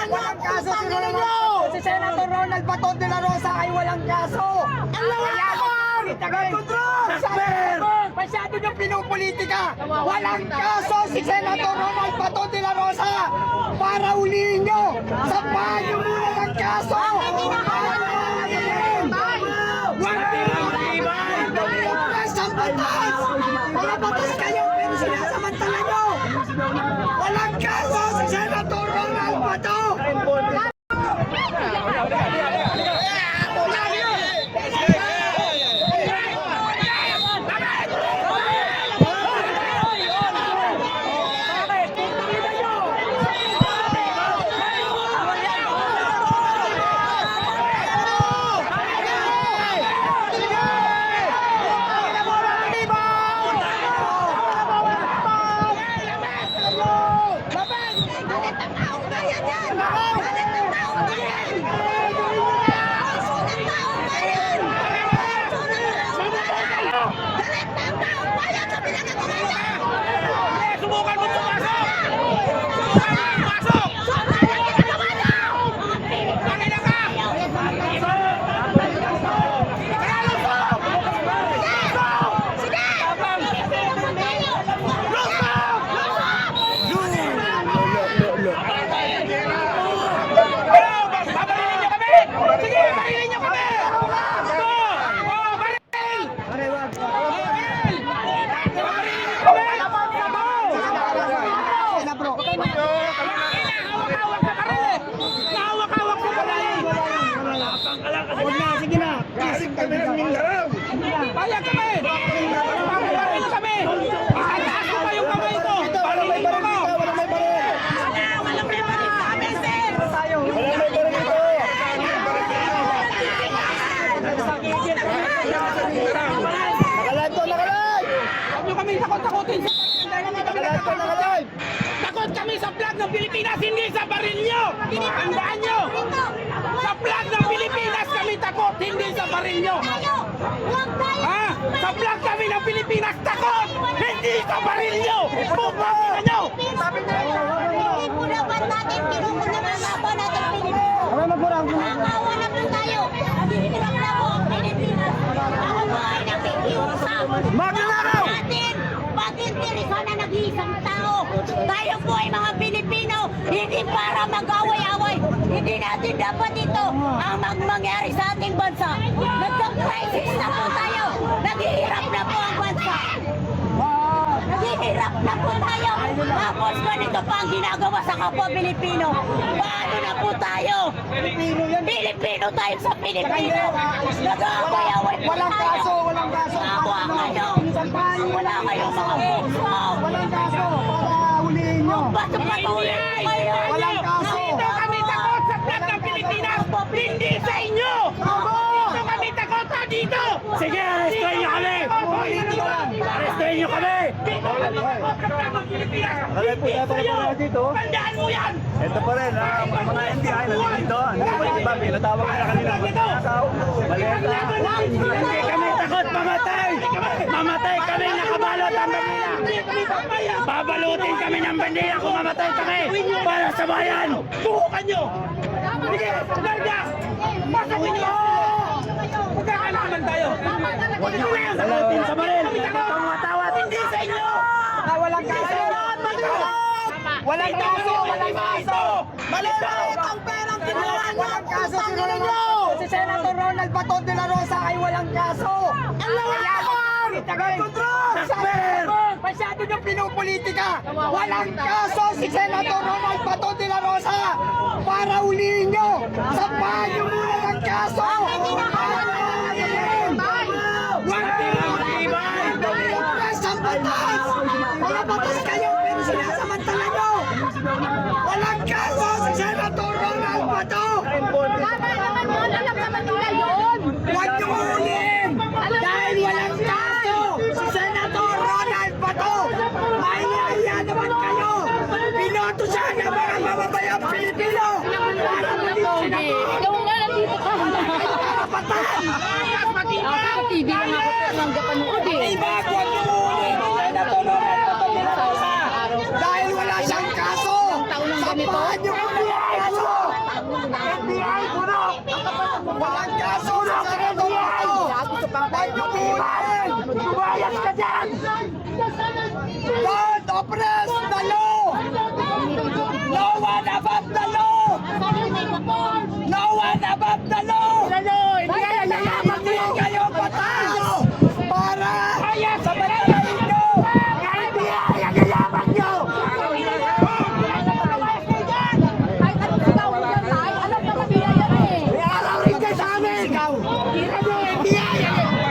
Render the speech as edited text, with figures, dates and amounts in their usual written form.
Walang kaso si Senator Ronald Bato de la Rosa ay walang kaso. Masyado niyong pinupolitika. Walang kaso si Senator Ronald Bato de la Rosa para ulihin niyo. Sampahan niyo muna ng kaso. Mga batas kayo, pero sinasamantala nyo. Walang kaso si Senator Ronald Bato. Payag kami! Pagkabarin kami! Itaas mo pa yung kamay mo! Barilin mo mo! Walang may baril! Walang may baril sa amin, sir! Walang may baril ito! Nakalive to! Nakalive! Huwag nyo kami takot-takutin! Nakalive! Takot kami sa flag ng Pilipinas, hindi sa baril nyo! Tandaan nyo! Sa flag ng Pilipinas kami takot, hindi sa baril nyo! Ha? Sa flag kami ng Pilipinas takot! Hindi sa baril nyo! Pupakita nyo! Pinawan natin, tinukod na mga kapwa natin Pilipino. Nakawanap lang tayo. Hirap na po ang Pilipinas. Ako po ay nakikiusap. Magnanakaw! Bakit Teresa na nag-iisang tao? Tayo po ay mga Pilipino, hindi para mag-away-away. Hindi natin dapat ito ang mangyari sa ating bansa. Nagka-crisis na po tayo. Naghihirap na po ang bansa. Naghihirap na po tayo. Tapos ganito pa ang ginagawa sa kapwa Pilipino. Paano na po tayo? Pilipino tayo sa Pilipino. Nag-away-away po Walang tayo. kaso! Walang kaso! Awa kayo. Wala kayong mga puso. Walang kaso para hulihin nyo. Ba't patuloy kayo? Walang kaso. Dito kami takot sa flag ng Pilipinas, hindi sa inyo! Dito kami takot sa dito! Sige, arrestuhin nyo kami! Arrestuhin nyo kami! Dito kami takot sa flag ng Pilipinas, Alay po, hindi sa tayo inyo! po dito. Tandaan mo yan! Ito pa rin, mga NBI nandito. Hindi ba iba, pinatawag na kanila magnanakaw. Maleta. Hindi kami takot mamatay! Mamatay kami, nakabalot ang bandila! Babalutin kami ng bandila kung mamatay kami! Para sa bayan! Buhukan nyo! Sige, larga! Pasukin nyo! Magkakalaman tayo! Balutin sa baril! Tumatawat! Hindi sa inyo! Walang kaso! Walang kaso! Walang kaso! Maliit ang perang kinuha nyo! Walang kaso si Senator Ronald Bato de la Rosa ay walang kaso! Masyado niyong pinupolitika! Walang kaso si Senator Ronald Bato de la Rosa para ulihin nyo! Sampahan nyo muna ng kaso! Mga batas kayo, pero sinasamantala nyo! Walang kaso si Senator Ronald Bato! Alam naman nila yun. Huwag nyo ulihin! Dahil walang kaso si Senator Ronald Bato! Mahihiya naman kayo! Binoto siya ng mga mamamayang Pilipino! Para maging senador! Ikaw nga nandito ka. Karapatan! TV lang ako ng kapanood eh. Ay bago ang uuli ni Senator Ronald Bato de la Rosa! Dahil wala siyang kaso! Sampahan nyo muna yung kaso! Kita mo, NBI!